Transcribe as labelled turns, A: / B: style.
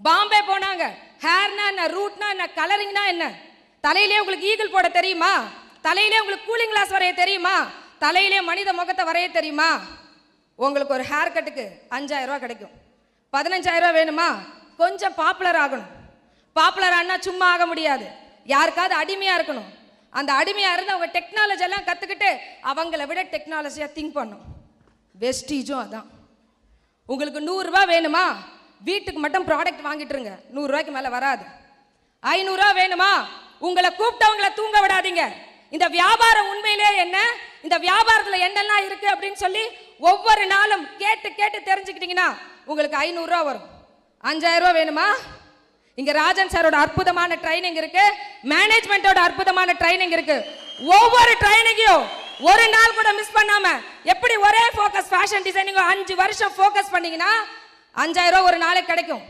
A: பாம்பே போனாங்க. ஹேர்னா என்ன, ரூட்னா என்ன, கலரிங்னா என்ன, தலையிலே உங்களுக்கு ஈகிள் போட தெரியுமா, தலையிலே உங்களுக்கு கூலிங் கிளாஸ் வரைய தெரியுமா, தலையிலே மனித முகத்தை வரைய தெரியுமா? உங்களுக்கு ஒரு ஹேர் கட்டுக்கு 5000 ரூபா கிடைக்கும். 15000 ரூபா வேணுமா? கொஞ்சம் பாப்புலர் ஆகணும். பாப்புலர் ஆனா சும்மா ஆக முடியாது, யாருக்காவது அடிமையா இருக்கணும். அந்த அடிமையா இருந்து அவங்க டெக்னாலஜி எல்லாம் கத்துக்கிட்டு அவங்கள விட டெக்னாலஜியா திங்க் பண்ணும். வெஸ்டீஜும் அதான். உங்களுக்கு 100 ரூபா வேணுமா? வீட்டுக்கு மட்டும் ப்ராடக்ட் வாங்கிட்டுருங்க, 100 ரூபாய்க்கு மேல வராது. 500 ரூபா வேணுமா? உங்களை கூப்பிட்டவங்களை தூங்க விடாதீங்க. இந்த வியாபாரம் உண்மையிலே என்ன, இந்த வியாபாரத்துல என்னெல்லாம் இருக்கு அப்படின்னு சொல்லி ஒவ்வொரு நாளும் கேட்டு கேட்டு தெரிஞ்சுக்கிட்டீங்கன்னா உங்களுக்கு 500 ரூபா வரும். 5000 ரூபா வேணுமா? இங்க ராஜன் சாரோட அற்புதமான ட்ரைனிங் இருக்கு, மேனேஜ்மெண்டோட அற்புதமான ட்ரைனிங் இருக்கு. ஒவ்வொரு ட்ரைனிங்கையும் ஒரு நாள் கூட மிஸ் பண்ணாம எப்படி ஒரே ஃபோக்கஸ் ஃபேஷன் டிசைனிங் 5 வருஷம் ஃபோக்கஸ் பண்ணீங்கன்னா 5000 ரூபா ஒரு நாளைக்கு கிடைக்கும்.